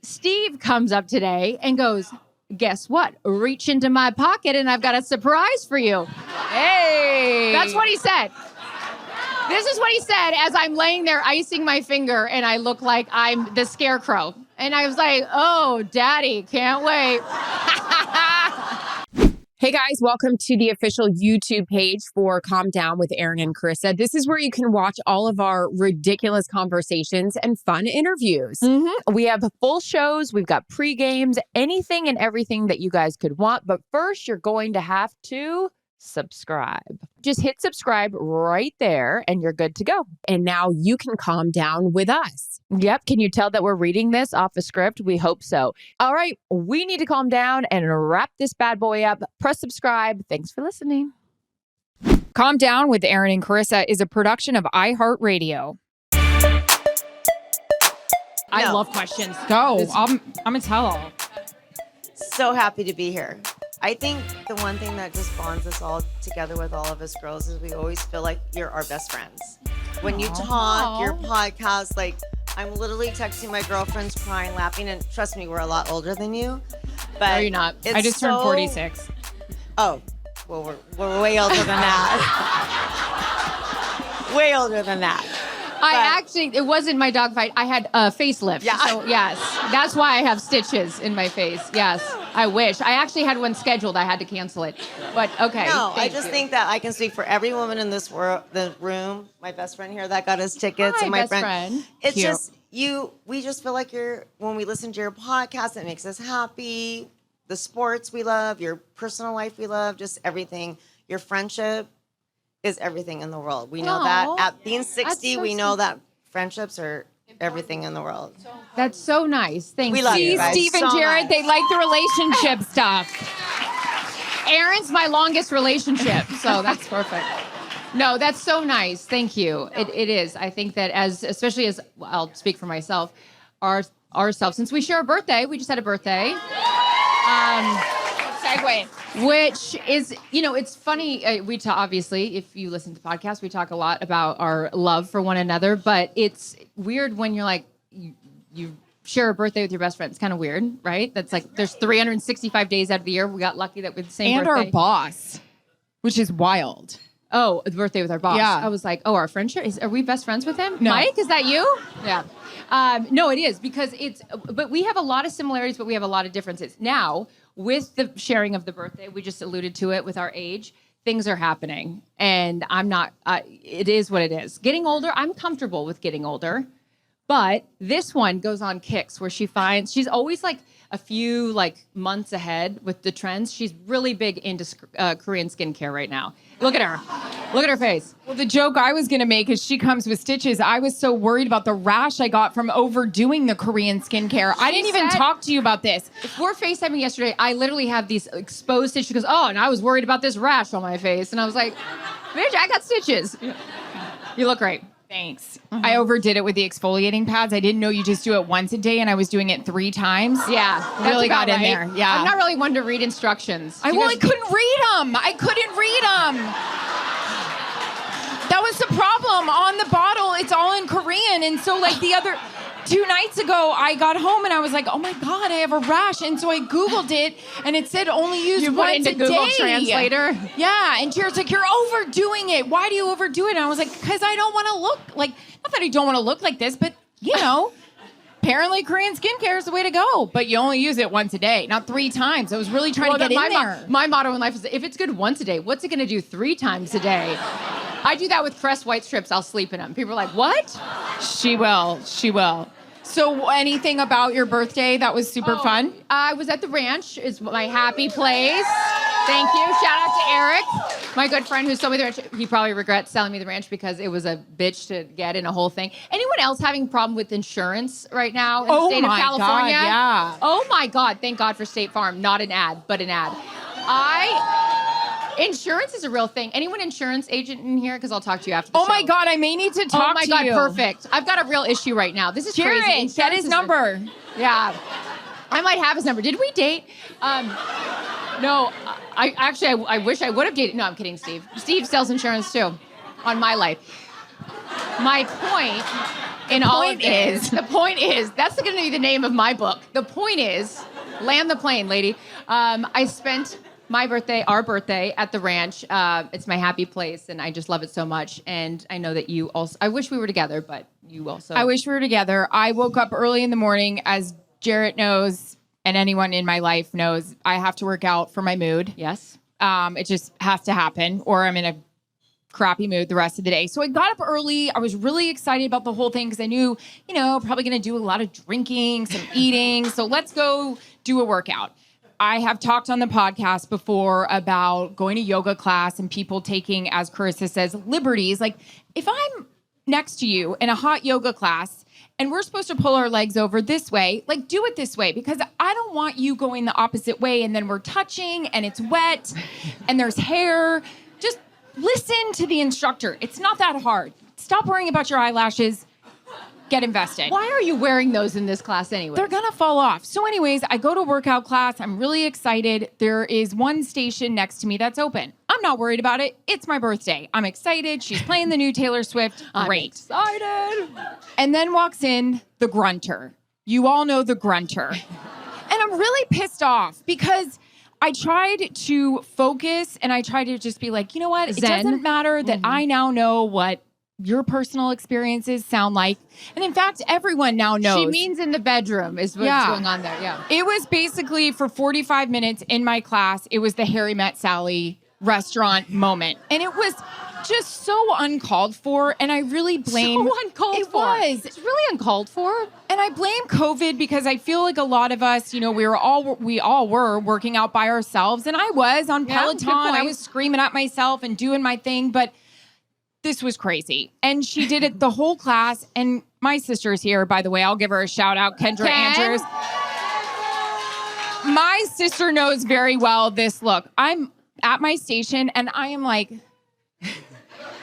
Steve comes up today and goes, guess what? Reach into my pocket and I've got a surprise for you. Hey! That's what he said. This is what he said as I'm laying there icing my finger and I look like I'm the scarecrow. And I was like, oh, daddy, can't wait. Hey guys, welcome to the official YouTube page for Calm Down with Erin and Charissa. This is where you can watch all of our ridiculous conversations and fun interviews. We have full shows, we've got pre-games, anything and everything that you guys could want. But first, you're going to have to subscribe. Just hit subscribe right there and you're good to go. And now you can calm down with us. Yep. Can you tell that we're reading this off a script? We hope so. All right. We need to calm down and wrap this bad boy up. Press subscribe. Thanks for listening. Calm Down with Erin and Charissa is a production of iHeartRadio. I love questions. Go. I'm going to tell all. So happy to be here. I think the one thing that just bonds us all together with all of us girls is we always feel like you're our best friends. When you talk, your podcast, like I'm literally texting my girlfriends, crying, laughing, and trust me, we're a lot older than you. But no, you're not. I just turned 46. Oh, well, we're way older than that. Way older than that. It wasn't my dog fight. I had a facelift. Yeah. So, yes. That's why I have stitches in my face. Yes. I wish. I actually had one scheduled. I had to cancel it. But okay. No, I just think that I can speak for every woman in this the room. My best friend here that got us tickets. Hi, and my best friend. It's Cute. just we just feel like when we listen to your podcast, it makes us happy. The sports we love, your personal life we love, just everything. Your friendship is everything in the world. We know that at being 60, we know that friendships are everything in the world. That's so nice. Thank We you. love you See, guys Steve and so Jared, much. they like the relationship stuff. Erin's my longest relationship, so that's perfect. No, that's so nice. Thank you. It is. I think that especially as I'll speak for myself, ourselves, since we share a birthday, we just had a birthday. Segue. Which is, it's funny. We talk, obviously, if you listen to podcasts, we talk a lot about our love for one another. But it's weird when you're like, you share a birthday with your best friend. It's kind of weird, right? That's like, there's 365 days out of the year. We got lucky that we're the same And birthday. our boss, which is wild. Oh, the birthday with our boss. Yeah. I was like, our friendship? Are we best friends with him? No. Mike, is that you? Yeah. No, it is because but we have a lot of similarities, but we have a lot of differences. Now, with the sharing of the birthday, we just alluded to it with our age, things are happening. And I'm not, it is what it is. Getting older, I'm comfortable with getting older. But this one goes on kicks where she's always like a few months ahead with the trends. She's really big into Korean skincare right now. Look at her. Look at her face. Well, the joke I was going to make is she comes with stitches. I was so worried about the rash I got from overdoing the Korean skincare. I didn't even talk to you about this. We're FaceTiming yesterday. I literally have these exposed stitches. She goes, and I was worried about this rash on my face. And I was like, bitch, I got stitches. You look great. Thanks. I overdid it with the exfoliating pads. I didn't know you just do it once a day, and I was doing it 3 times. Yeah. Really about got in right. there. Yeah. I'm not really one to read instructions. I couldn't read them. I couldn't read them. That was the problem. On the bottle, it's all in Korean. And so, the other 2 nights ago, I got home and I was like, oh my God, I have a rash. And so I Googled it and it said only use once a Google day. Translator. Yeah. And Jared's like, you're overdoing it. Why do you overdo it? And I was like, because I don't want to look not that I don't want to look like this, but apparently Korean skincare is the way to go. But you only use it once a day, not 3 times. I was really trying to get in there. My motto in life is if it's good once a day, what's it going to do 3 times a day? I do that with Crest white strips. I'll sleep in them. People are like, what? She will. So anything about your birthday that was super fun? I was at the ranch. It's my happy place. Thank you. Shout out to Eric, my good friend who sold me the ranch. He probably regrets selling me the ranch because it was a bitch to get in a whole thing. Anyone else having a problem with insurance right now in the state of California? God, yeah. Oh my God. Thank God for State Farm. Not an ad, but an ad. Insurance is a real thing. Anyone insurance agent in here? Because I'll talk to you after the show. Oh my God, I may need to talk to you. Oh my God, perfect. I've got a real issue right now. This is Jared, crazy. get his number. Yeah. I might have his number. Did we date? No, I wish I would have dated. No, I'm kidding, Steve. Steve sells insurance too on my life. My point in all of this. The point is, that's going to be the name of my book. The point is, land the plane, lady. I spent our birthday at the ranch. It's my happy place, and I just love it so much. And I know that you also, I wish we were together, but you also. I wish we were together. I woke up early in the morning, as Jarrett knows, and anyone in my life knows, I have to work out for my mood. Yes. It just has to happen, or I'm in a crappy mood the rest of the day. So I got up early. I was really excited about the whole thing because I knew, probably going to do a lot of drinking, some eating. So let's go do a workout. I have talked on the podcast before about going to yoga class and people taking, as Charissa says, liberties. Like, if I'm next to you in a hot yoga class and we're supposed to pull our legs over this way, like, do it this way, because I don't want you going the opposite way and then we're touching and it's wet and there's hair. Just listen to the instructor. It's not that hard. Stop worrying about your eyelashes. Get invested. Why are you wearing those in this class anyway? They're going to fall off. So anyways, I go to workout class. I'm really excited. There is one station next to me that's open. I'm not worried about it. It's my birthday. I'm excited. She's playing the new Taylor Swift. Great. Excited. And then walks in the grunter. You all know the grunter. And I'm really pissed off because I tried to focus and I tried to just be like, you know what? It Zen. doesn't matter that I now know what your personal experiences sound like. And in fact, everyone now knows. She means in the bedroom is what's going on there. Yeah. It was basically for 45 minutes in my class, it was the Harry Met Sally restaurant moment. And it was just so uncalled for. And I really blame... So uncalled it for. Was. It's really uncalled for. And I blame COVID because I feel like a lot of us, we all were working out by ourselves. And I was on Peloton. I was screaming at myself and doing my thing. But this was crazy. And she did it the whole class. And my sister's here, by the way. I'll give her a shout out, Kendra Andrews. My sister knows very well this look. I'm at my station and I am like,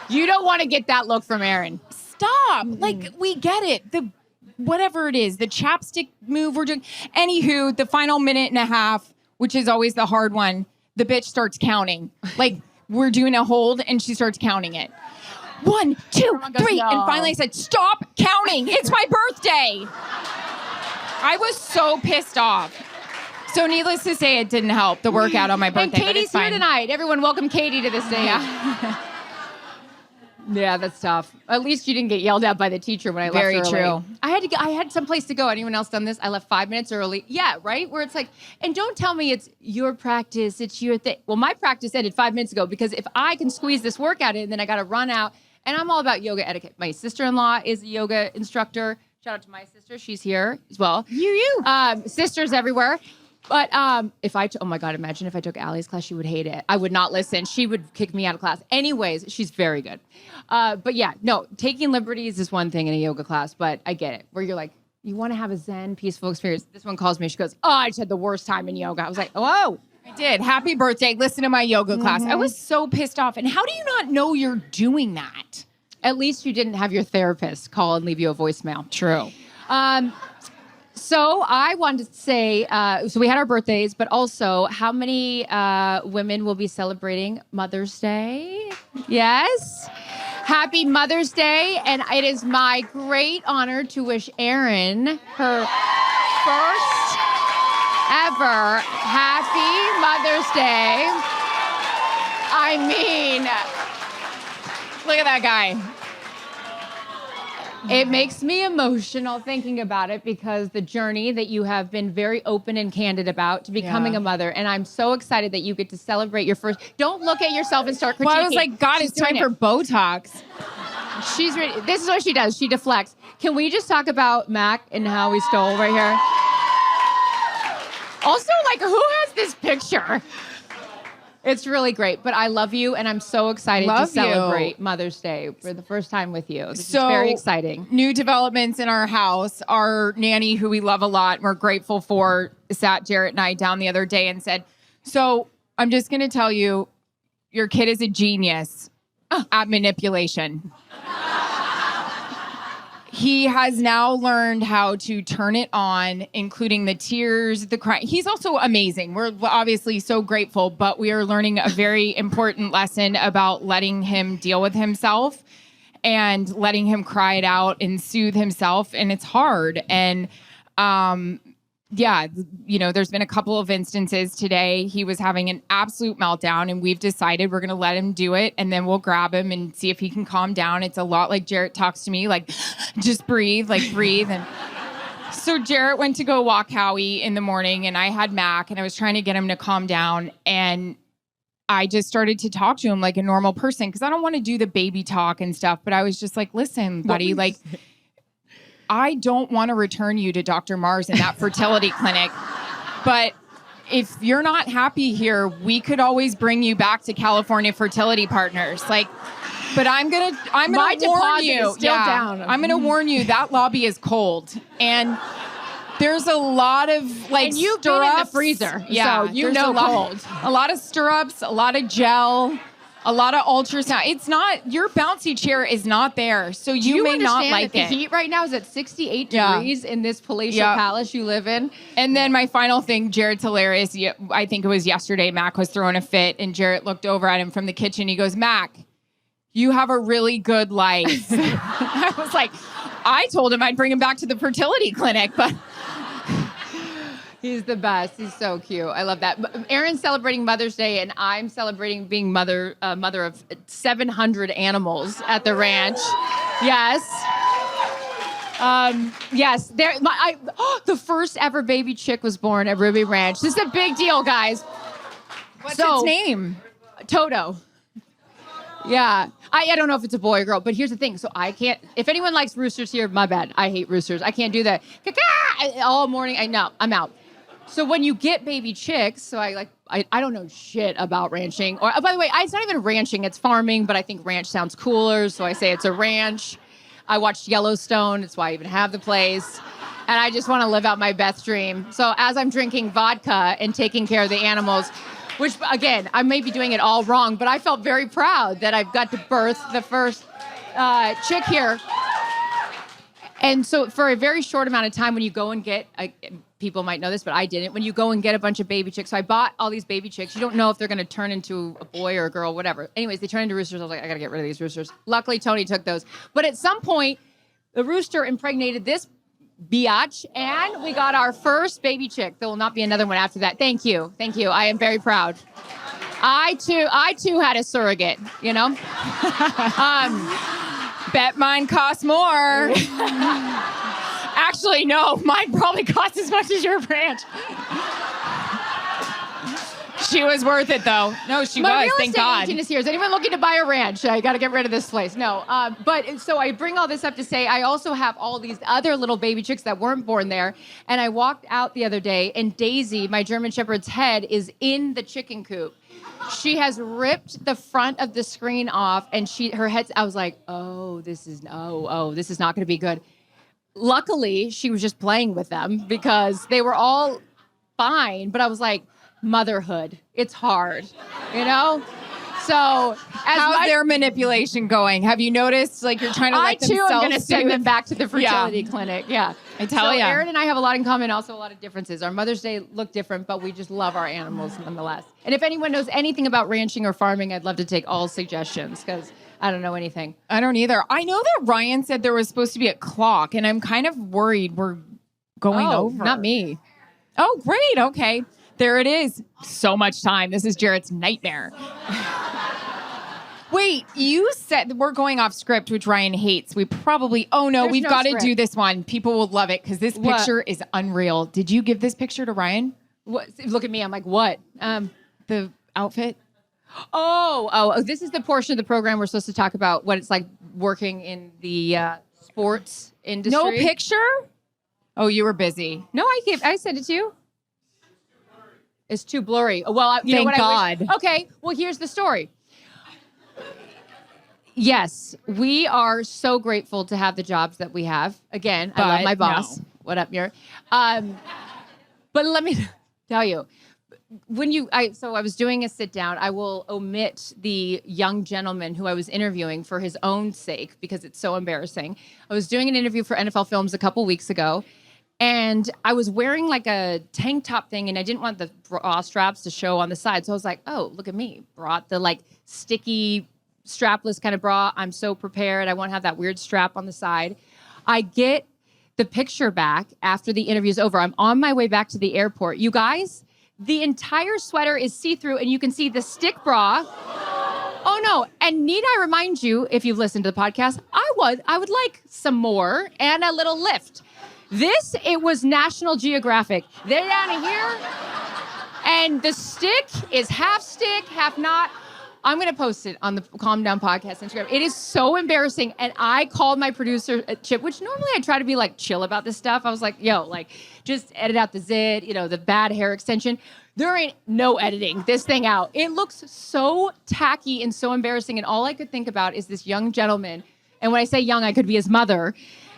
you don't want to get that look from Erin. Stop. Like, we get it. Whatever it is, the chapstick move we're doing. Anywho, the final minute and a half, which is always the hard one, the bitch starts counting. Like, we're doing a hold and she starts counting it. 1, 2, 3. No. And finally I said, stop counting. It's my birthday. I was so pissed off. So needless to say, it didn't help, the workout on my birthday. And Katie's here tonight. Everyone welcome Katie to the stage. Yeah. Yeah, that's tough. At least you didn't get yelled at by the teacher when I left Very early. true. I had some place to go. Anyone else done this? I left 5 minutes early. Yeah, right? Where it's like, and don't tell me it's your practice, it's your thing. Well, my practice ended 5 minutes ago because if I can squeeze this workout in, then I got to run out. And I'm all about yoga etiquette. My sister-in-law is a yoga instructor. Shout out to my sister. She's here as well. Sisters everywhere. But oh my God, imagine if I took Allie's class, she would hate it. I would not listen. She would kick me out of class. Anyways, she's very good. But yeah, no, taking liberties is one thing in a yoga class, but I get it. Where you're like, you want to have a zen, peaceful experience. This one calls me. She goes, I just had the worst time in yoga. I was like, oh. I did. Happy birthday. Listen to my yoga class. I was so pissed off. And how do you not know you're doing that? At least you didn't have your therapist call and leave you a voicemail. True. So I wanted to say, so we had our birthdays, but also how many women will be celebrating Mother's Day? Yes. Happy Mother's Day. And it is my great honor to wish Erin her first ever Happy Mother's Day. I mean, Look at that guy. it makes me emotional thinking about it because the journey that you have been very open and candid about to becoming a mother. And I'm so excited that you get to celebrate your first. Don't look at yourself and start critiquing. Well, I was like, God, it's time for Botox. She's ready. This is what she does. She deflects. Can we just talk about Mac and how he stole right here? Also, like, who has this picture? It's really great, but I love you, and I'm so excited to celebrate Mother's Day for the first time with you. This is very exciting. New developments in our house. Our nanny, who we love a lot, and we're grateful for, sat Jarrett and I down the other day and said, so I'm just going to tell you, your kid is a genius at manipulation. He has now learned how to turn it on, including the tears, the crying. He's also amazing. We're obviously so grateful, but we are learning a very important lesson about letting him deal with himself. and letting him cry it out and soothe himself. And it's hard. And, yeah, there's been a couple of instances today. He was having an absolute meltdown, and we've decided we're going to let him do it, and then we'll grab him and see if he can calm down. It's a lot like Jarrett talks to me, like, just breathe, And so Jarrett went to go walk Howie in the morning, and I had Mac, and I was trying to get him to calm down, and I just started to talk to him like a normal person because I don't want to do the baby talk and stuff, but I was just like, listen, buddy, like, I don't want to return you to Dr. Mars in that fertility clinic, but if you're not happy here, we could always bring you back to California Fertility Partners. Like, but I'm gonna warn you. Is still down. I'm gonna warn you that lobby is cold, and there's a lot of like and you've stirrups. been in the freezer, Yeah, so you there's know cold. A lot of stirrups, a lot of gel. A lot of ultrasound. It's not, your bouncy chair is not there. So you may not like that it. The heat right now is at 68 Yeah. degrees in this palatial Yeah. palace you live in. And then my final thing, Jarrett's hilarious. I think it was yesterday, Mac was throwing a fit and Jarrett looked over at him from the kitchen. He goes, Mac, you have a really good life. I was like, I told him I'd bring him back to the fertility clinic, but He's the best. He's so cute. I love that. Erin's celebrating Mother's Day, and I'm celebrating being mother of 700 animals at the ranch. Yes. Yes. The first ever baby chick was born at Ruby Ranch. This is a big deal, guys. what's its name? Toto. Yeah. I don't know if it's a boy or girl, but here's the thing. So I can't, if anyone likes roosters here, my bad. I hate roosters. I can't do that all morning. I'm out. So when you get baby chicks, so I don't know shit about ranching. Or by the way, it's not even ranching, it's farming, but I think ranch sounds cooler, so I say it's a ranch. I watched Yellowstone, that's why I even have the place. And I just want to live out my Beth dream. So as I'm drinking vodka and taking care of the animals, which again, I may be doing it all wrong, but I felt very proud that I've got to birth the first chick here. And so for a very short amount of time, when you go and get, people might know this, but I didn't, when you go and get a bunch of baby chicks, so I bought all these baby chicks. You don't know if they're going to turn into a boy or a girl, whatever. Anyways, they turn into roosters. I was like, I got to get rid of these roosters. Luckily, Tony took those. But at some point, the rooster impregnated this biatch, and we got our first baby chick. There will not be another one after that. Thank you. Thank you. I am very proud. I too had a surrogate, Bet mine costs more. Actually, no, mine probably costs as much as your ranch. She was worth it, though. No, she My was, real thank estate God. agent is here. Is anyone looking to buy a ranch? I got to get rid of this place. No. But so I bring all this up to say I also have all these other little baby chicks that weren't born there. And I walked out the other day, and Daisy, my German Shepherd's head, is in the chicken coop. She has ripped the front of the screen off, and her head's. I was like, this is not going to be good. Luckily, she was just playing with them because they were all fine. But I was like, motherhood, it's hard, So how's their manipulation going? Have you noticed, like, you're trying to let them I too am going to self-soothe? send them back to the fertility clinic. Yeah, I tell ya. Erin and I have a lot in common, also a lot of differences. Our Mother's Day look different, but we just love our animals nonetheless. And if anyone knows anything about ranching or farming, I'd love to take all suggestions because I don't know anything. I don't either. I know that Ryan said there was supposed to be a clock, and I'm kind of worried we're going over. Not me. Oh, great. Okay. There it is. So much time. This is Jarrett's nightmare. Wait, you said we're going off script, which Ryan hates. We probably, we've no got to script. do this one. People will love it because this What? picture is unreal. Did you give this picture to Ryan? What? Look at me. I'm like, what? The outfit? This is the portion of the program we're supposed to talk about what it's like working in the sports industry. No picture? Oh, you were busy. No, I sent it to you. It's too blurry. Well, you know Thank what I wish- God. Okay, well, here's the story. Yes, we are so grateful to have the jobs that we have. Again, I love But my boss. no. What up, Muir? But let me tell you, I was doing a sit down. I will omit the young gentleman who I was interviewing for his own sake because it's so embarrassing. I was doing an interview for NFL Films a couple weeks ago, and I was wearing like a tank top thing, and I didn't want the bra straps to show on the side. So I was like, oh, look at me. Brought the like sticky strapless kind of bra. I'm so prepared. I won't have that weird strap on the side. I get the picture back after the interview is over. I'm on my way back to the airport. You guys, the entire sweater is see-through and you can see the stick bra. Oh no. And need I remind you, if you've listened to the podcast, I would like some more and a little lift. It was National Geographic. They're down here. And the stick is half stick, half not. I'm going to post it on the Calm Down Podcast Instagram. It is so embarrassing. And I called my producer, Chip, which normally I try to be like chill about this stuff. I was like, yo, like just edit out the zit, the bad hair extension. There ain't no editing this thing out. It looks so tacky and so embarrassing. And all I could think about is this young gentleman. And when I say young, I could be his mother,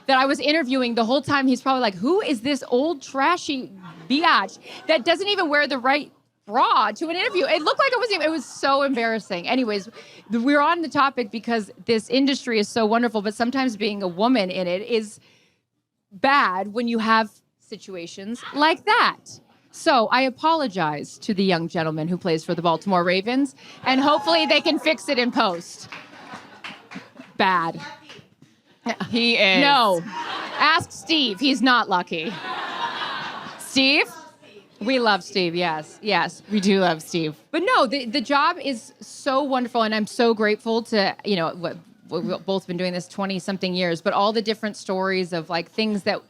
that I was interviewing the whole time. He's probably like, who is this old trashy biatch that doesn't even wear the right bra to an interview? It looked like it was so embarrassing. Anyways, we're on the topic because this industry is so wonderful, but sometimes being a woman in it is bad when you have situations like that. So I apologize to the young gentleman who plays for the Baltimore Ravens, and hopefully they can fix it in post. Bad. He is. No. Ask Steve. He's not lucky. Steve? We love Steve, yes. We do love Steve. But no, the job is so wonderful, and I'm so grateful to, we've both been doing this 20-something years, but all the different stories of like things that,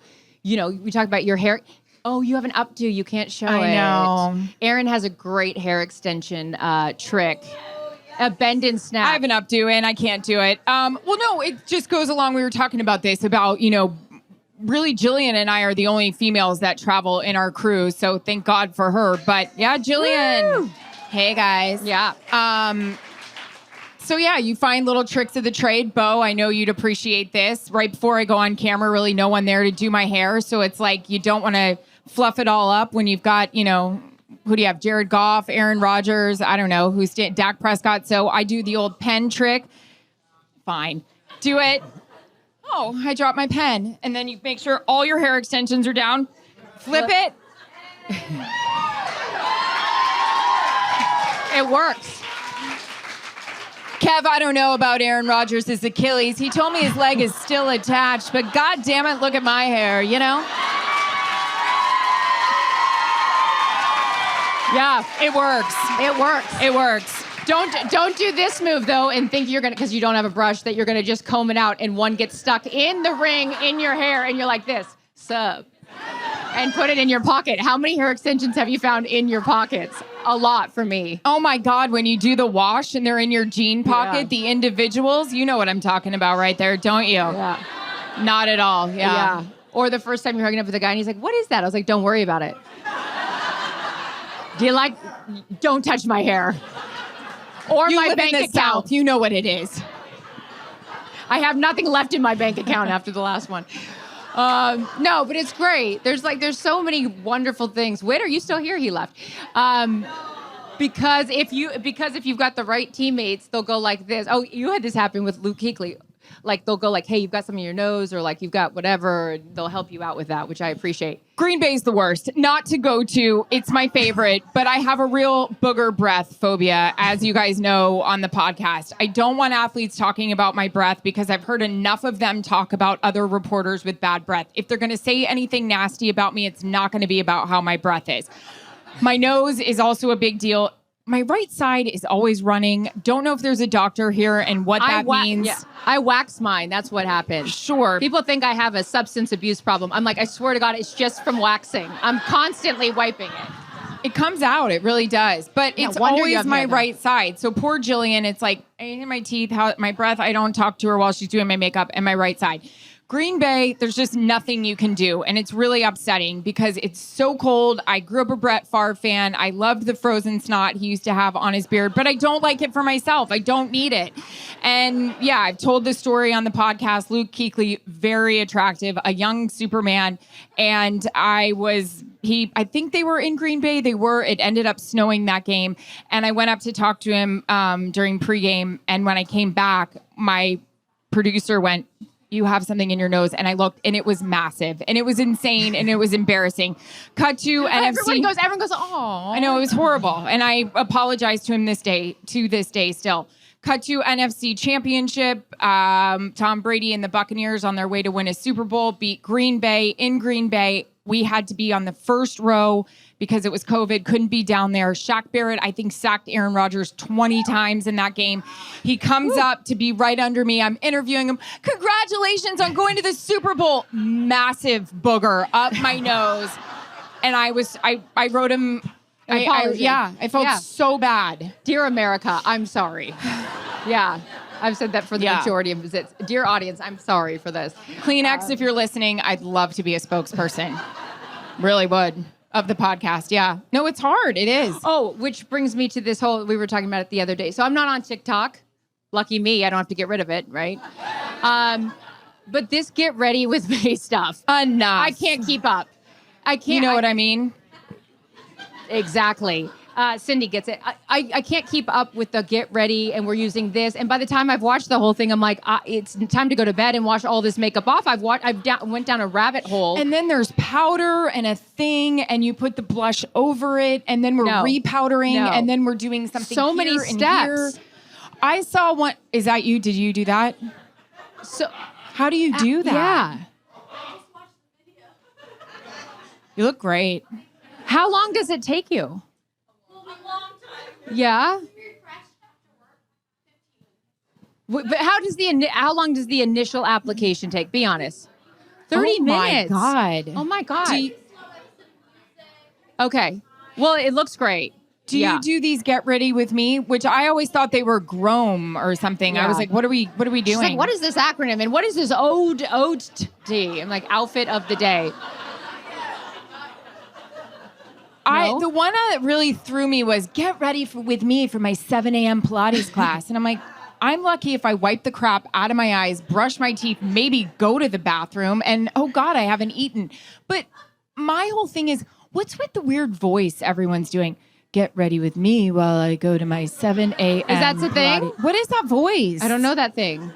we talk about your hair. Oh, you have an updo. You can't show it. I know. Erin has a great hair extension trick. A bend and snap. I have an updo and I can't do it. Well, no, it just goes along. We were talking about this, about, really Jillian and I are the only females that travel in our crew. So thank God for her. But yeah, Jillian. Woo! Hey, guys. Yeah. So yeah, you find little tricks of the trade. Bo, I know you'd appreciate this. Right before I go on camera, really no one there to do my hair. So it's like you don't want to fluff it all up when you've got, who do you have? Jared Goff, Aaron Rodgers, I don't know, Dak Prescott. So I do the old pen trick. Fine. Do it. Oh, I dropped my pen. And then you make sure all your hair extensions are down. Flip it. It works. Kev, I don't know about Aaron Rodgers' Achilles. He told me his leg is still attached, but God damn it, look at my hair, Yeah, It works. it works. It works. Don't do this move though, and think you're gonna, because you don't have a brush, that you're gonna just comb it out and one gets stuck in the ring in your hair and you're like this, sup, and put it in your pocket. How many hair extensions have you found in your pockets? A lot for me. Oh my God, when you do the wash and they're in your jean pocket, Yeah. the individuals, you know what I'm talking about right there, don't you? Yeah. Not at all. Yeah. Or the first time you're hooking up with a guy and he's like, what is that? I was like, don't worry about it. Don't touch my hair. Or You my live bank in the account. South. You know what it is. I have nothing left in my bank account after the last one. No, but it's great. There's so many wonderful things. Wait, are you still here? He left. Because if you've got the right teammates, they'll go like this. Oh, you had this happen with Luke Kuechly. Like they'll go like, hey, you've got something in your nose, or like you've got whatever. And they'll help you out with that, which I appreciate. Green Bay's the worst. Not to go to. It's my favorite, but I have a real booger breath phobia, as you guys know on the podcast. I don't want athletes talking about my breath because I've heard enough of them talk about other reporters with bad breath. If they're going to say anything nasty about me, it's not going to be about how my breath is. My nose is also a big deal. My right side is always running. Don't know if there's a doctor here and what that means. Yeah, I wax mine. That's what happens. Sure. People think I have a substance abuse problem. I'm like, I swear to God, it's just from waxing. I'm constantly wiping it. It comes out. It really does. But No it's wonder you always have my hair, though. right side. So poor Jillian, it's like I hit my teeth, my breath. I don't talk to her while she's doing my makeup, and my right side. Green Bay, there's just nothing you can do. And it's really upsetting because it's so cold. I grew up a Brett Favre fan. I loved the frozen snot he used to have on his beard, but I don't like it for myself. I don't need it. And yeah, I've told this story on the podcast. Luke Kuechly, very attractive, a young Superman. And I think they were in Green Bay. It ended up snowing that game. And I went up to talk to him during pregame. And when I came back, my producer went, you have something in your nose. And I looked and it was massive and it was insane and it was embarrassing. Cut to NFC. Everyone goes, oh. I know, it was horrible. And I apologize to him to this day still. Cut to NFC Championship. Tom Brady and the Buccaneers on their way to win a Super Bowl beat Green Bay in Green Bay. We had to be on the first row because it was COVID, couldn't be down there. Shaq Barrett, I think, sacked Aaron Rodgers 20 times in that game. He comes up to be right under me. I'm interviewing him. Congratulations on going to the Super Bowl. Massive booger up my nose. And I wrote him... I felt so bad. Dear America, I'm sorry. Yeah, I've said that for the majority of visits. Dear audience, I'm sorry for this. Kleenex, if you're listening, I'd love to be a spokesperson. Really would. Of the podcast, yeah. No, it's hard. It is. Oh, which brings me to this whole, we were talking about it the other day. So I'm not on TikTok. Lucky me, I don't have to get rid of it, right? But this get ready with me stuff. Enough. I can't keep up. I can't. You know what I mean? Exactly. Cindy gets it. I can't keep up with the get ready and we're using this. And by the time I've watched the whole thing, I'm like, it's time to go to bed and wash all this makeup off. Went down a rabbit hole. And then there's powder and a thing and you put the blush over it and then we're repowdering and then we're doing something so many steps. I saw one. Is that you? Did you do that? So how do you do that? Yeah. You look great. How long does it take you? Yeah. But how long does the initial application take? Be honest. 30 minutes. Oh my God. Oh my God. Okay. Well, it looks great. Do you do these get ready with me? Which I always thought they were Grome or something. Yeah. I was like, what are we doing? She's like, what is this acronym? And what is this OOT? I'm like, outfit of the day. No? The one that really threw me was get ready with me for my 7 a.m. Pilates class. And I'm like, I'm lucky if I wipe the crap out of my eyes, brush my teeth, maybe go to the bathroom, and oh God, I haven't eaten. But my whole thing is, what's with the weird voice everyone's doing? Get ready with me while I go to my 7 a.m. Is that the thing? What is that voice? I don't know that thing.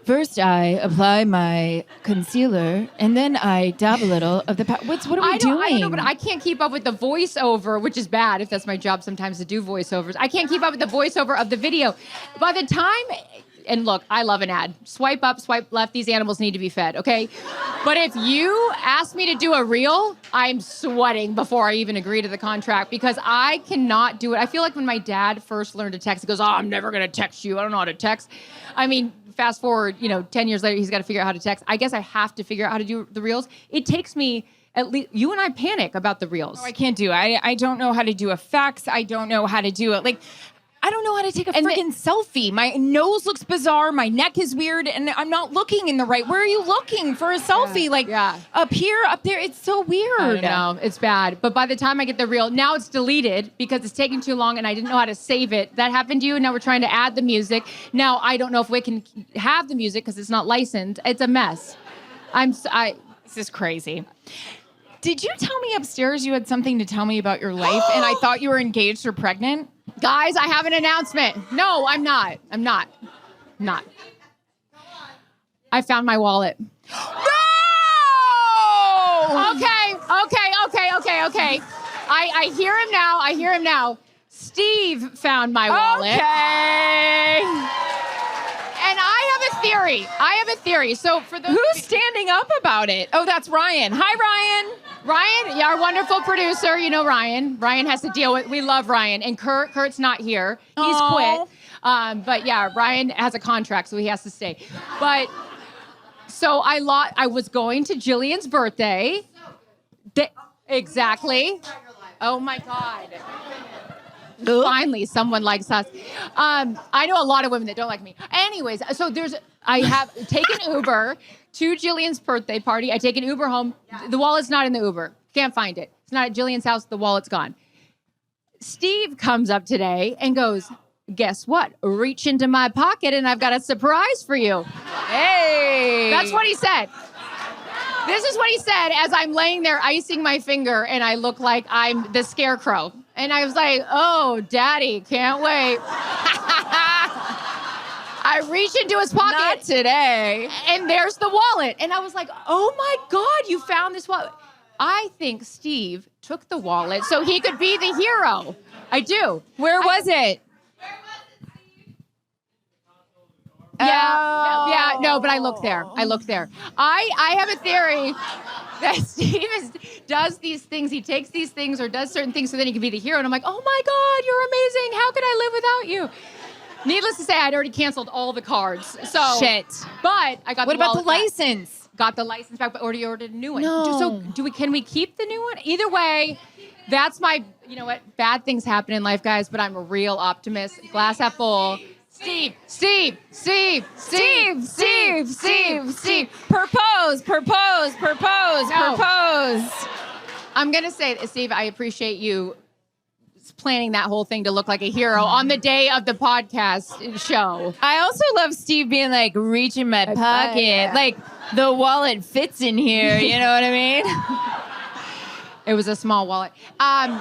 First, I apply my concealer, and then I dab a little of the... what are we doing? I don't know, but I can't keep up with the voiceover, which is bad if that's my job sometimes to do voiceovers. I can't keep up with the voiceover of the video. By the time... And look, I love an ad. Swipe up, swipe left. These animals need to be fed, okay? But if you ask me to do a reel, I'm sweating before I even agree to the contract because I cannot do it. I feel like when my dad first learned to text, he goes, I'm never going to text you. I don't know how to text. I mean... Fast forward, 10 years later, he's got to figure out how to text. I guess I have to figure out how to do the reels. It takes me at least, you and I panic about the reels. No, I can't do it. I don't know how to do effects. I don't know how to do it. Like, I don't know how to take a freaking selfie. My nose looks bizarre. My neck is weird. And I'm not looking in the right. Where are you looking for a selfie? Up here, up there. It's so weird. I don't know. It's bad. But by the time I get the reel, now it's deleted because it's taking too long and I didn't know how to save it. That happened to you. And now we're trying to add the music. Now I don't know if we can have the music because it's not licensed. It's a mess. This is crazy. Did you tell me upstairs you had something to tell me about your life and I thought you were engaged or pregnant? Guys, I have an announcement. No, I'm not. I'm not. I found my wallet. No! Okay. I hear him now. Steve found my wallet. Okay. And I have a theory. So for those who's standing up about it? Oh, that's Ryan. Hi, Ryan. Ryan, our wonderful producer, Ryan. Ryan has to deal with, we love Ryan. And Kurt's not here. He's quit. But yeah, Ryan has a contract, so he has to stay. But, so I was going to Jillian's birthday. Exactly. Oh my God. Finally, someone likes us. I know a lot of women that don't like me. Anyways, so I have taken Uber to Jillian's birthday party. I take an Uber home. The wallet's not in the Uber. Can't find it. It's not at Jillian's house. The wallet's gone. Steve comes up today and goes, guess what? Reach into my pocket and I've got a surprise for you. Hey. That's what he said. This is what he said as I'm laying there icing my finger and I look like I'm the scarecrow. And I was like, oh, daddy, can't wait. I reach into his pocket. Not today. And there's the wallet. And I was like, oh my God, you found this wallet. I think Steve took the wallet so he could be the hero. I do. Where was it? Yeah, no, but I look there. I have a theory that Steve does these things. He takes these things or does certain things so then he can be the hero. And I'm like, oh my God, you're amazing. How could I live without you? Needless to say, I'd already canceled all the cards. So Shit. But I got What the about the wallet back. license? Got the license back, but already ordered a new one. No. Can we keep the new one? Either way, that's my, you know what? Bad things happen in life, guys, but I'm a real optimist. Glass half full. Steve. Propose. I'm going to say, Steve, I appreciate you planning that whole thing to look like a hero on the day of the podcast show. I also love Steve being like, reach in my pocket. yeah. Like, the wallet fits in here. You know what I mean? It was a small wallet. I'm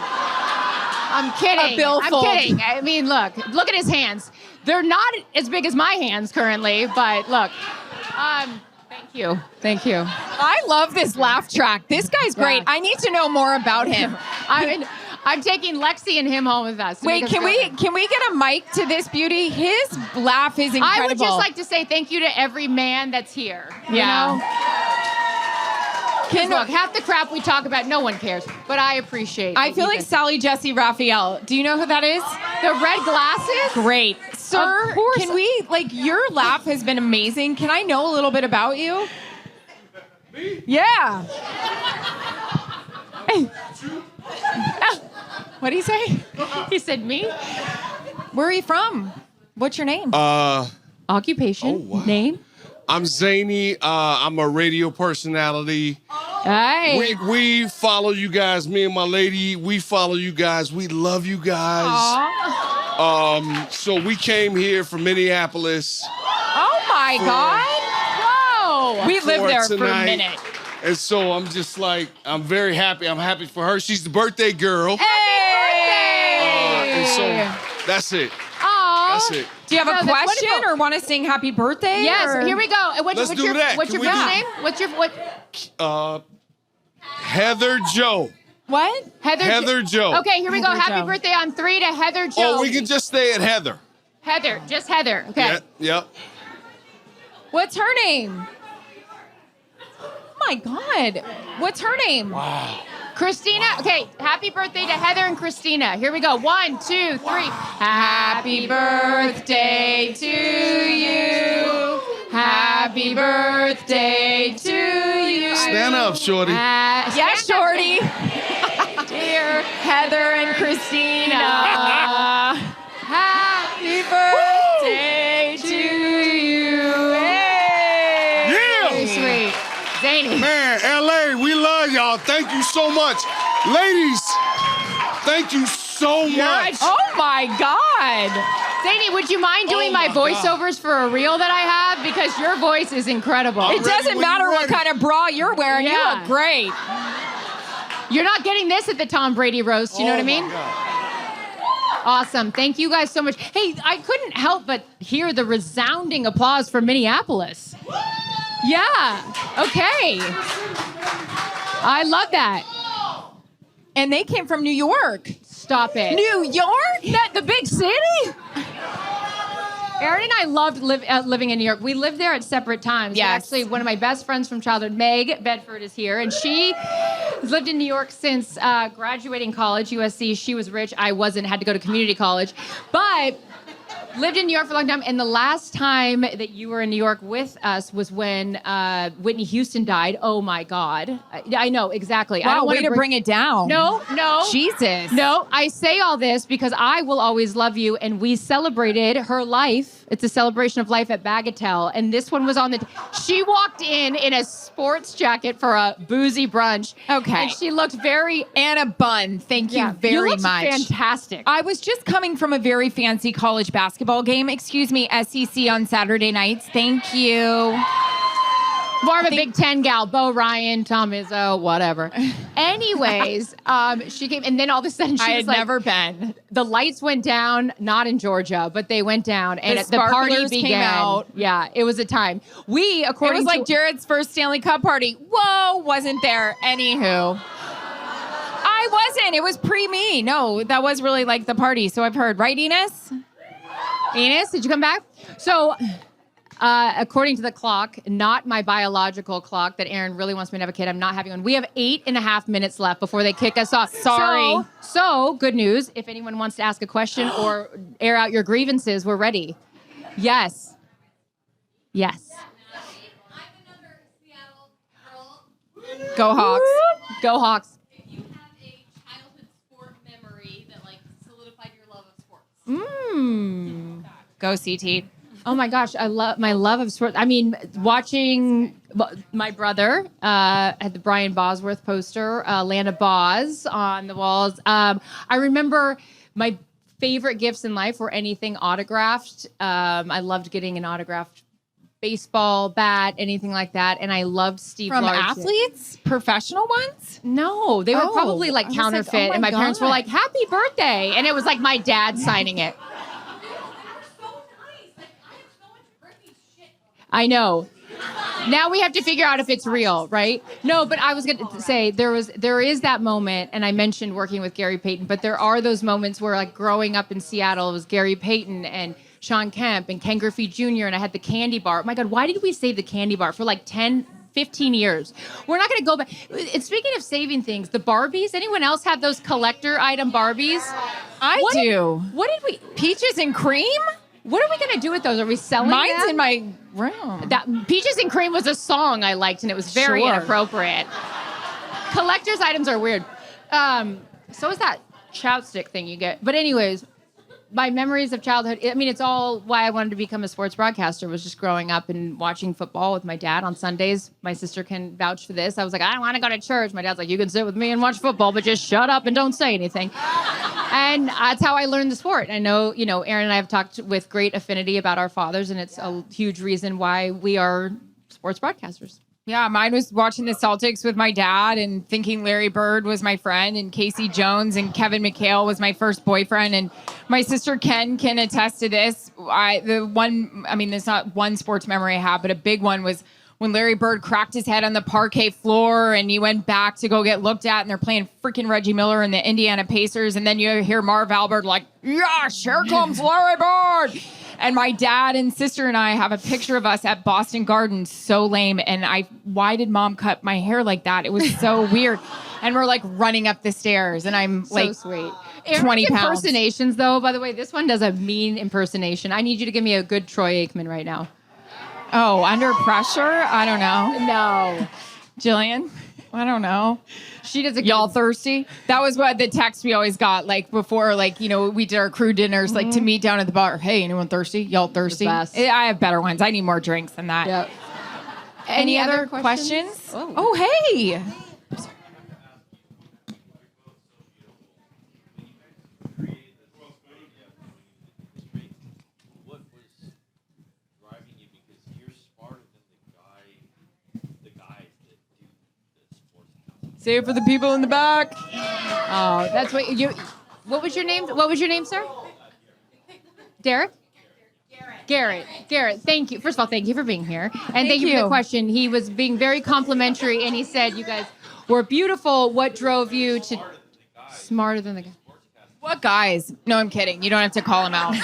kidding. A billfold. I'm kidding. I mean, look at his hands. They're not as big as my hands currently, but look. Thank you. I love this laugh track. This guy's great. Yeah. I need to know more about him. I'm taking Lexi and him home with us. Wait, can we get a mic to this beauty? His laugh is incredible. I would just like to say thank you to every man that's here. Yeah. You know? Look, half the crap we talk about, no one cares. But I appreciate. I feel like Sally Jesse Raphael. Do you know who that is? The red glasses. Great. Sir, Of course. can we, your laugh has been amazing. Can I know a little bit about you? Me? Yeah. What did he say? He said me. Where are you from? What's your name? Occupation. wow. Name. I'm Zany. I'm a radio personality. Hey. We follow you guys. Me and my lady, we follow you guys. We love you guys. So we came here from Minneapolis. Oh my God. Whoa. We lived there for a tonight. minute. And so I'm just like, I'm very happy. I'm happy for her. She's the birthday girl. Hey. And so that's it. Aw. That's it. Do you have a No, that's question wonderful. or want to sing happy birthday? Yes. or- Here we go. Let's do that. What's Can your we first do- name? What's your what? Heather Joe. What? Heather Joe. Okay, here we go. Heather Happy Joe. birthday on 3 to Heather Joe. Oh, we can just stay at Heather. Heather, just Heather. Okay. Yep. What's her name? Oh my God. What's her name? Wow. Christina. Okay, happy birthday to Heather and Christina. Here we go. 1, 2, 3. Happy birthday to you. Happy birthday to you. Stand up, shorty. Yeah, shorty. Dear Heather and Christina. happy birthday to you. Hey. Yeah. Very sweet. Zany. Man, LA, we love y'all. Thank you so much. Ladies, thank you so much. Oh my God. Zany, would you mind doing Oh my my God. voiceovers for a reel that I have? Because your voice is incredible. I'm It ready doesn't when matter you're what ready. kind of bra you're wearing. You Yeah. look great. You're not getting this at the Tom Brady roast. You know what I mean? Awesome. Thank you guys so much. Hey, I couldn't help but hear the resounding applause from Minneapolis. Yeah. Okay. I love that. And they came from New York. Stop it. New York? The big city? Erin and I loved living in New York. We lived there at separate times. Yes. Actually, one of my best friends from childhood, Meg Bedford, is here, and she has lived in New York since graduating college, USC. She was rich. I wasn't. Had to go to community college, but lived in New York for a long time. And the last time that you were in New York with us was when Whitney Houston died. Oh my God! I know exactly. I Wow, don't way want to bring it down. No. Jesus. No, I say all this because I will always love you, and we celebrated her life. It's a celebration of life at Bagatelle, and this one was on the. She walked in a sports jacket for a boozy brunch. Okay. and she looked very. Anna Bunn, thank you You very looked much. fantastic. I was just coming from a very fancy college basketball game. Excuse me, SEC on Saturday nights. Thank you. More of a Big Ten gal, Bo Ryan, Tom Izzo, whatever. Anyways, she came, and then all of a sudden she I was had like, never been. the lights went down, not in Georgia, but they went down, and The the party sparklers began. came out. Yeah, it was a time. We, It according was like to Jared's first Stanley Cup party. Whoa, wasn't there. Anywho. I wasn't. It was pre-me. No, that was really like the party. So I've heard. Right, Enos? Enos, did you come back? So According to the clock, not my biological clock that Erin really wants me to have a kid. I'm not having one. We have 8.5 minutes left before they kick us off. Sorry. So good news. If anyone wants to ask a question or air out your grievances, we're ready. Yes. Yes. I'm another Seattle girl. Go Hawks. Go Hawks. If you have a childhood sport memory that like solidified your love of sports. Go CT. Oh my gosh, I love my love of sports. I mean, watching my brother had the Brian Bosworth poster, Lana Boz on the walls. I remember my favorite gifts in life were anything autographed. I loved getting an autographed baseball bat, anything like that. And I loved Steve From Largent. athletes? Professional ones? No, they were Oh, probably like I was like, counterfeit. oh my and my parents were God. like, happy birthday. And it was like my dad signing it. I know. Now we have to figure out if it's real, right? No, but I was going to say there is that moment, and I mentioned working with Gary Payton, but there are those moments where, like, growing up in Seattle, it was Gary Payton and Sean Kemp and Ken Griffey Jr., and I had the candy bar. Oh my God, why did we save the candy bar for like 10, 15 years? We're not going to go back. And speaking of saving things, the Barbies, anyone else have those collector item Barbies? I do. What did we, Peaches and cream? what are we going to do with those? Are we selling Mine's them? in my room. That Peaches and Cream was a song I liked, and it was very Sure. inappropriate. Collector's items are weird. So is that chapstick thing you get. But anyways, my memories of childhood, I mean, it's all why I wanted to become a sports broadcaster was just growing up and watching football with my dad on Sundays. My sister can vouch for this. I was like, I don't want to go to church. My dad's like, you can sit with me and watch football, but just shut up and don't say anything. And that's how I learned the sport. I know, Erin and I have talked with great affinity about our fathers, and it's a huge reason why we are sports broadcasters. Yeah, mine was watching the Celtics with my dad and thinking Larry Bird was my friend and Casey Jones and Kevin McHale was my first boyfriend. And my sister Ken can attest to this. There's not one sports memory I have, but a big one was when Larry Bird cracked his head on the parquet floor and he went back to go get looked at and they're playing freaking Reggie Miller and the Indiana Pacers. And then you hear Marv Albert like, yes, here comes Larry Bird. And my dad and sister and I have a picture of us at Boston Gardens. So lame. And why did mom cut my hair like that? It was so weird. And we're like running up the stairs and I'm So like sweet. 20 Erin's pounds. impersonations, though, by the way, this one does a mean impersonation. I need you to give me a good Troy Aikman right now. Oh, under pressure? I don't know. No. Jillian? I don't know. She does a good... Y'all thirsty? That was what the text we always got, like before, like, we did our crew dinners, like to meet down at the bar. Hey, anyone thirsty? Y'all thirsty? best. I have better ones. I need more drinks than that. Yep. Any other questions? Oh. Hey. What was driving you? Because you're smarter than the guys that do the sports analysis. Say it for the people in the back. Oh, that's what you... What was your name? What was your name, sir? Derek? Garrett, thank you. First of all, thank you for being here. And thank you for the question. He was being very complimentary, and he said, you guys were beautiful. What drove you to... Smarter than the guy. What guys? No, I'm kidding. You don't have to call them out.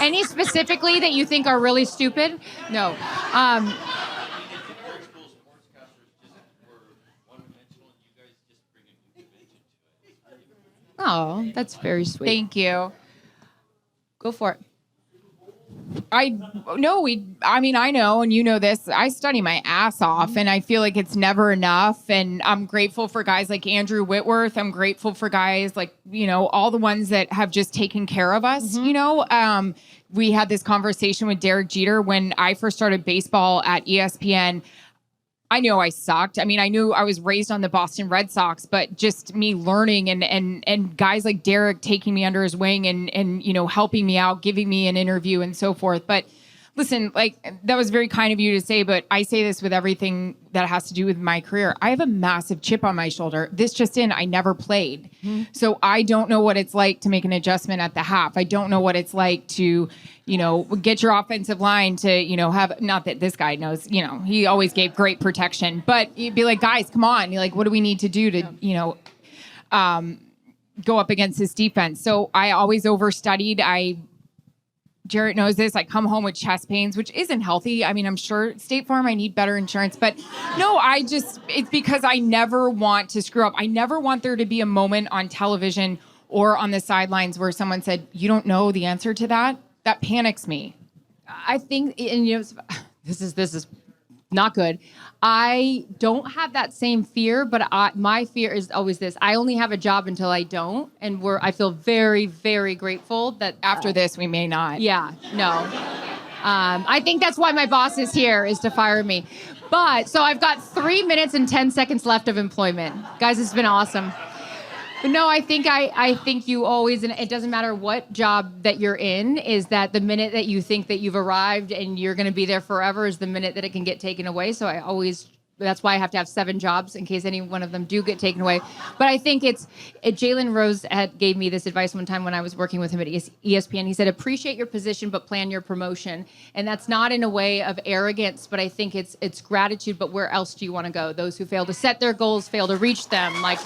Any specifically that you think are really stupid? No. Very cool sportscasters just were one-dimensional, and you guys just bring a new dimension to it. Oh, that's very sweet. Thank you. Go for it. I know, and you know this, I study my ass off and I feel like it's never enough. And I'm grateful for guys like Andrew Whitworth. I'm grateful for guys like, all the ones that have just taken care of us, we had this conversation with Derek Jeter when I first started baseball at ESPN. I know I sucked. I mean, I knew I was raised on the Boston Red Sox, but just me learning and guys like Derek taking me under his wing and helping me out, giving me an interview and so forth. But listen, like that was very kind of you to say, but I say this with everything that has to do with my career. I have a massive chip on my shoulder. This just in, I never played. Mm-hmm. So I don't know what it's like to make an adjustment at the half. I don't know what it's like to, get your offensive line to, have, not that this guy knows, he always gave great protection, but you'd be like, guys, come on. You're like, what do we need to do to, go up against his defense? So I always overstudied. I Jarrett knows this. I come home with chest pains, which isn't healthy. I mean, I'm sure State Farm, I need better insurance, but no, it's because I never want to screw up. I never want there to be a moment on television or on the sidelines where someone said, you don't know the answer to that. That panics me. I think, and this is not good. I don't have that same fear, but my fear is always this. I only have a job until I don't. And I feel very, very grateful that After this, we may not. Yeah, no. I think that's why my boss is here, is to fire me. But so I've got 3 minutes and 10 seconds left of employment. Guys, it's been awesome. But no, I think you always, and it doesn't matter what job that you're in, is that the minute that you think that you've arrived and you're going to be there forever is the minute that it can get taken away. So that's why I have to have 7 jobs in case any one of them do get taken away. But I think Jalen Rose gave me this advice one time when I was working with him at ESPN. He said, appreciate your position, but plan your promotion. And that's not in a way of arrogance, but I think it's gratitude. But where else do you want to go? Those who fail to set their goals fail to reach them. Like,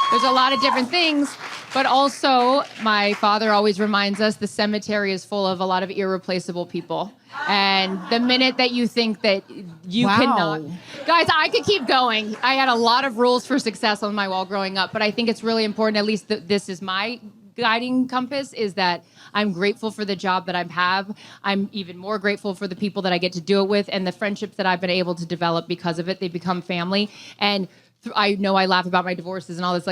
there's a lot of different things, but also my father always reminds us the cemetery is full of a lot of irreplaceable people. And the minute that you think that you cannot, guys, I could keep going. I had a lot of rules for success on my wall growing up, but I think it's really important, at least this is my guiding compass, is that I'm grateful for the job that I have. I'm even more grateful for the people that I get to do it with and the friendships that I've been able to develop because of it. They become family. And I know I laugh about my divorces and all this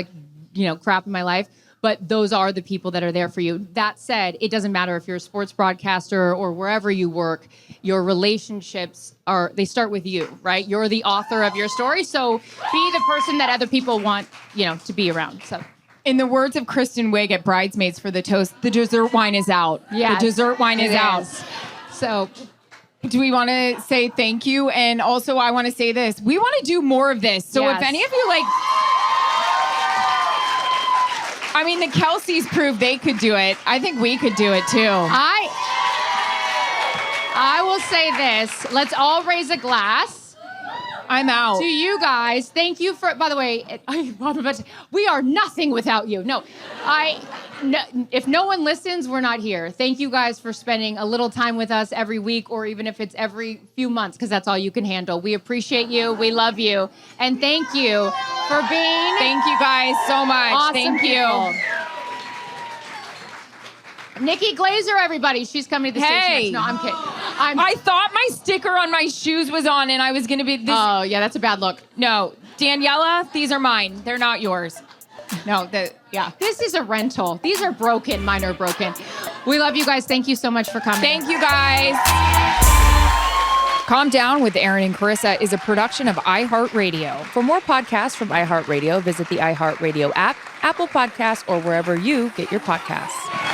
crap in my life, but those are the people that are there for you. That said, it doesn't matter if you're a sports broadcaster or wherever you work, your relationships they start with you, right? You're the author of your story. So be the person that other people want, to be around. So in the words of Kristen Wiig at Bridesmaids for the toast, the dessert wine is out. Yes, the dessert wine is out. So do we want to say thank you? And also, I want to say this. We want to do more of this. So if any of you the Kelseys proved they could do it. I think we could do it too. I will say this. Let's all raise a glass. I'm out. To you guys. Thank you for, by the way, we are nothing without you. No, if no one listens, we're not here. Thank you guys for spending a little time with us every week, or even if it's every few months, because that's all you can handle. We appreciate you. We love you. And thank you for being. Thank you guys so much. Awesome thank people. you. Nikki Glazer, everybody. She's coming to the stage next. No, I'm kidding. I thought my sticker on my shoes was on and I was going to be this. Oh, yeah, that's a bad look. No, Daniela, these are mine. They're not yours. No, yeah. This is a rental. These are broken. Mine are broken. We love you guys. Thank you so much for coming. Thank you guys. Calm Down with Erin and Charissa is a production of iHeartRadio. For more podcasts from iHeartRadio, visit the iHeartRadio app, Apple Podcasts, or wherever you get your podcasts.